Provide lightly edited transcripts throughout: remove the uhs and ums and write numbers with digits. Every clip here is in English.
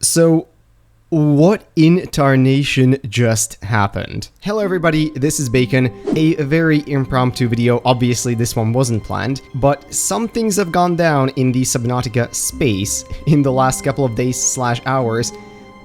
So, what in tarnation just happened? Hello everybody, this is Bacon, a very impromptu video. Obviously this one wasn't planned, but some things have gone down in the Subnautica space in the last couple of days/hours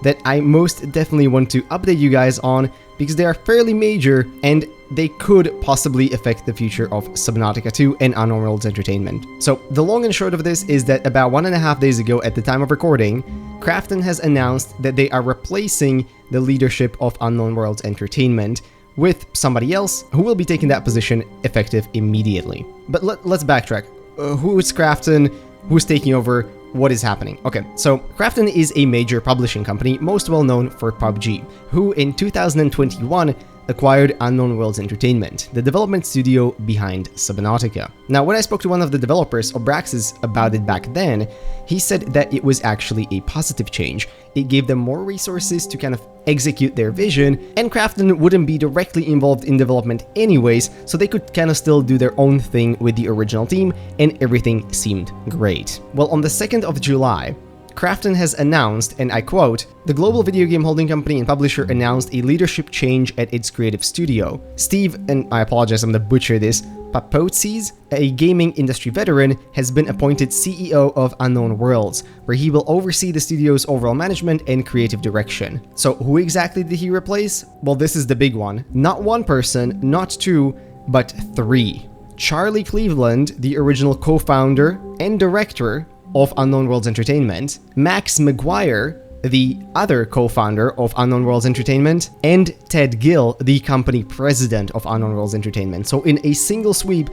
that I most definitely want to update you guys on because they are fairly major and they could possibly affect the future of Subnautica 2 and Unknown Worlds Entertainment. So the long and short of this is that about 1.5 days ago at the time of recording, Krafton has announced that they are replacing the leadership of Unknown Worlds Entertainment with somebody else who will be taking that position effective immediately. But let's backtrack. Who is Krafton? Who's taking over? What is happening? Okay, so Krafton is a major publishing company, most well known for PUBG, who in 2021 acquired Unknown Worlds Entertainment, the development studio behind Subnautica. Now, when I spoke to one of the developers, Obraxis, about it back then, he said that it was actually a positive change. It gave them more resources to kind of execute their vision, and Krafton wouldn't be directly involved in development anyways, so they could kind of still do their own thing with the original team, and everything seemed great. Well, on the 2nd of July, Krafton has announced, and I quote, "The global video game holding company and publisher announced a leadership change at its creative studio. Steve," and I apologize, I'm gonna butcher this, "Papoutsis, a gaming industry veteran, has been appointed CEO of Unknown Worlds, where he will oversee the studio's overall management and creative direction." So who exactly did he replace? Well, this is the big one. Not one person, not two, but three. Charlie Cleveland, the original co-founder and director of Unknown Worlds Entertainment, Max McGuire, the other co-founder of Unknown Worlds Entertainment, and Ted Gill, the company president of Unknown Worlds Entertainment. So in a single sweep,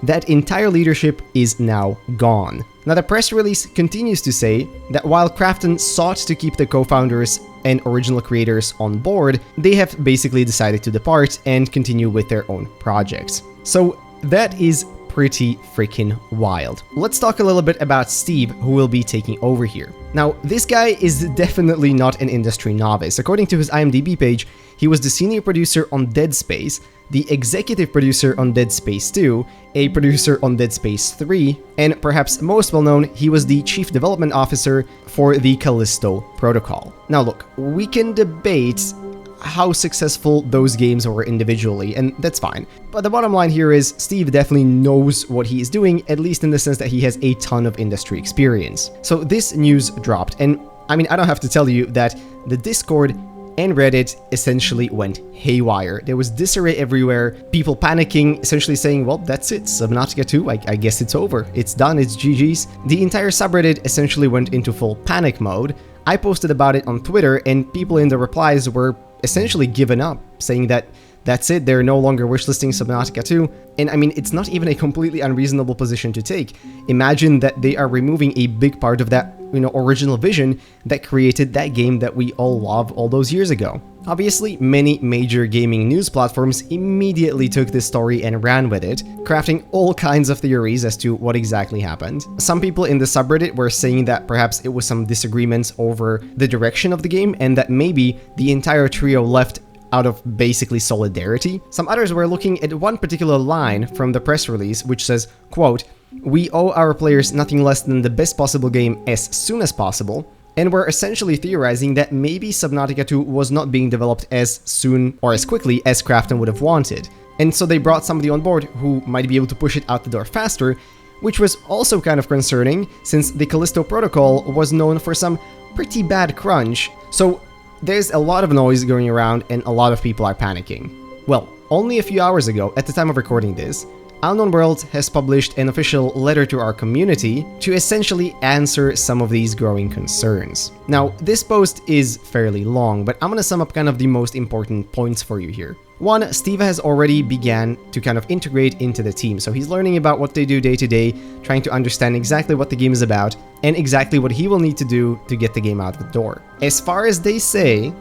that entire leadership is now gone. Now the press release continues to say that while Krafton sought to keep the co-founders and original creators on board, they have basically decided to depart and continue with their own projects. So that is pretty freaking wild. Let's talk a little bit about Steve, who will be taking over here. Now, this guy is definitely not an industry novice. According to his IMDb page, he was the senior producer on Dead Space, the executive producer on Dead Space 2, a producer on Dead Space 3, and perhaps most well known, he was the chief development officer for the Callisto Protocol. Now look, we can debate how successful those games were individually, and that's fine. But the bottom line here is Steve definitely knows what he is doing, at least in the sense that he has a ton of industry experience. So this news dropped, and I mean, I don't have to tell you that the Discord and Reddit essentially went haywire. There was disarray everywhere, people panicking, essentially saying, well, that's it, Subnautica 2, I guess it's over, it's done, it's GG's. The entire subreddit essentially went into full panic mode. I posted about it on Twitter, and people in the replies were essentially given up, saying that that's it, they're no longer wishlisting Subnautica 2. And I mean, it's not even a completely unreasonable position to take. Imagine that they are removing a big part of that, original vision that created that game that we all loved all those years ago. Obviously, many major gaming news platforms immediately took this story and ran with it, crafting all kinds of theories as to what exactly happened. Some people in the subreddit were saying that perhaps it was some disagreements over the direction of the game and that maybe the entire trio left out of basically solidarity. Some others were looking at one particular line from the press release which says, quote, "We owe our players nothing less than the best possible game as soon as possible," and were essentially theorizing that maybe Subnautica 2 was not being developed as soon or as quickly as Krafton would have wanted. And so they brought somebody on board who might be able to push it out the door faster, which was also kind of concerning since the Callisto Protocol was known for some pretty bad crunch. So there's a lot of noise going around and a lot of people are panicking. Well, only a few hours ago, at the time of recording this, Unknown Worlds has published an official letter to our community to essentially answer some of these growing concerns. Now, this post is fairly long, but I'm gonna sum up kind of the most important points for you here. One, Steve has already began to kind of integrate into the team, so he's learning about what they do day to day, trying to understand exactly what the game is about, and exactly what he will need to do to get the game out the door. As far as they say,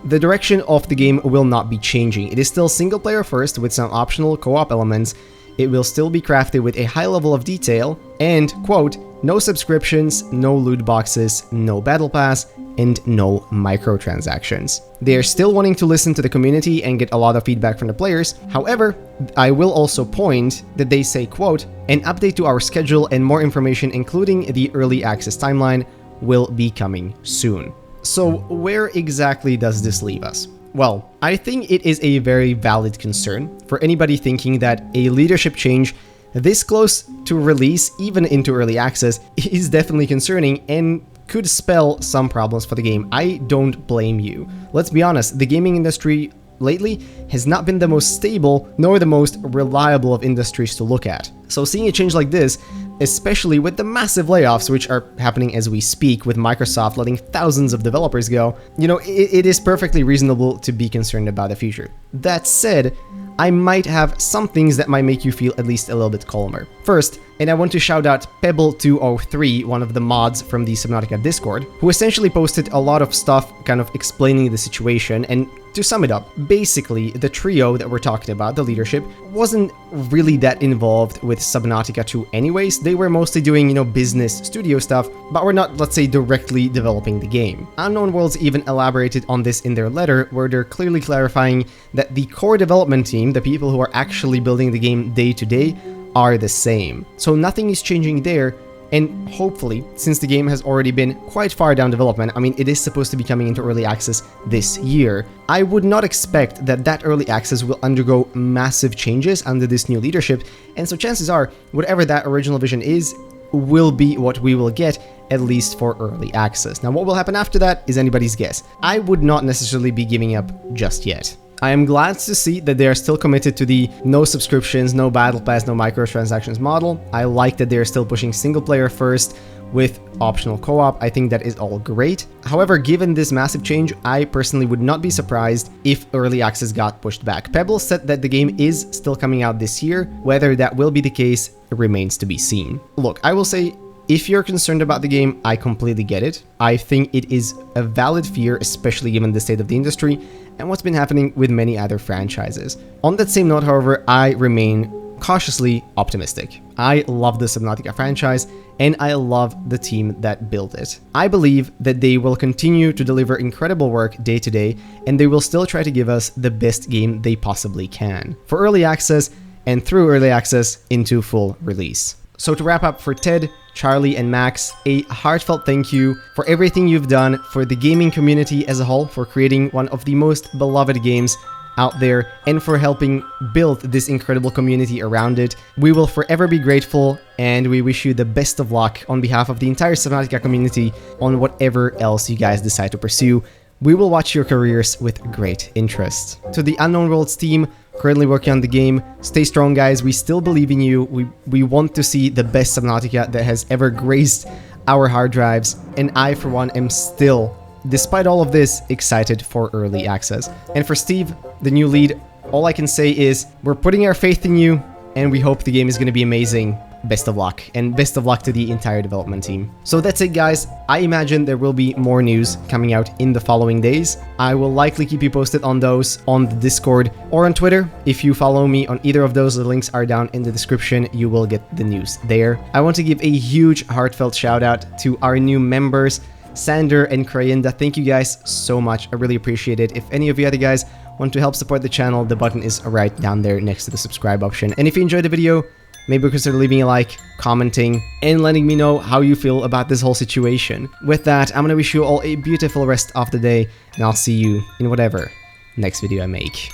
the direction of the game will not be changing. It is still single player first with some optional co-op elements. It will still be crafted with a high level of detail, and, quote, "No subscriptions, no loot boxes, no battle pass, and no microtransactions." They are still wanting to listen to the community and get a lot of feedback from the players. However, I will also point that they say, quote, "An update to our schedule and more information including the early access timeline will be coming soon." So where exactly does this leave us? Well, I think it is a very valid concern for anybody thinking that a leadership change this close to release, even into early access, is definitely concerning and could spell some problems for the game. I don't blame you. Let's be honest, the gaming industry lately has not been the most stable nor the most reliable of industries to look at. So seeing a change like this, especially with the massive layoffs which are happening as we speak, with Microsoft letting thousands of developers go, you know, it is perfectly reasonable to be concerned about the future. That said, I might have some things that might make you feel at least a little bit calmer. First, and I want to shout out Pebble203, one of the mods from the Subnautica Discord, who essentially posted a lot of stuff kind of explaining the situation. And to sum it up, basically the trio that we're talking about, the leadership, wasn't really that involved with Subnautica 2 anyways. They were mostly doing, you know, business studio stuff, but were not, let's say, directly developing the game. Unknown Worlds even elaborated on this in their letter, where they're clearly clarifying that the core development team, the people who are actually building the game day to day, are the same. So nothing is changing there, and hopefully, since the game has already been quite far down development, I mean, it is supposed to be coming into early access this year, I would not expect that early access will undergo massive changes under this new leadership, and so chances are, whatever that original vision is, will be what we will get, at least for early access. Now, what will happen after that is anybody's guess. I would not necessarily be giving up just yet. I am glad to see that they are still committed to the no subscriptions, no battle pass, no microtransactions model. I like that they are still pushing single player first with optional co-op. I think that is all great. However, given this massive change, I personally would not be surprised if early access got pushed back. Pebble said that the game is still coming out this year. Whether that will be the case remains to be seen. Look, I will say, if you're concerned about the game, I completely get it. I think it is a valid fear, especially given the state of the industry and what's been happening with many other franchises. On that same note, however, I remain cautiously optimistic. I love the Subnautica franchise, and I love the team that built it. I believe that they will continue to deliver incredible work day to day, and they will still try to give us the best game they possibly can, for early access, and through early access into full release. So to wrap up, for Ted, Charlie, and Max, a heartfelt thank you for everything you've done for the gaming community as a whole, for creating one of the most beloved games out there, and for helping build this incredible community around it. We will forever be grateful, and we wish you the best of luck on behalf of the entire Subnautica community on whatever else you guys decide to pursue. We will watch your careers with great interest. To the Unknown Worlds team, currently working on the game, stay strong, guys. We still believe in you. We want to see the best Subnautica that has ever graced our hard drives, and I, for one, am still, despite all of this, excited for early access. And for Steve, the new lead, all I can say is we're putting our faith in you, and we hope the game is going to be amazing. Best of luck, and best of luck to the entire development team. So that's it, guys. I imagine there will be more news coming out in the following days. I will likely keep you posted on those on the Discord or on Twitter. If you follow me on either of those, the links are down in the description. You will get the news there. I want to give a huge heartfelt shout out to our new members, Sander and Crayenda. Thank you guys so much. I really appreciate it. If any of you other guys want to help support the channel, the button is right down there next to the subscribe option. And if you enjoyed the video, maybe consider leaving a like, commenting, and letting me know how you feel about this whole situation. With that, I'm gonna wish you all a beautiful rest of the day, and I'll see you in whatever next video I make.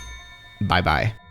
Bye bye.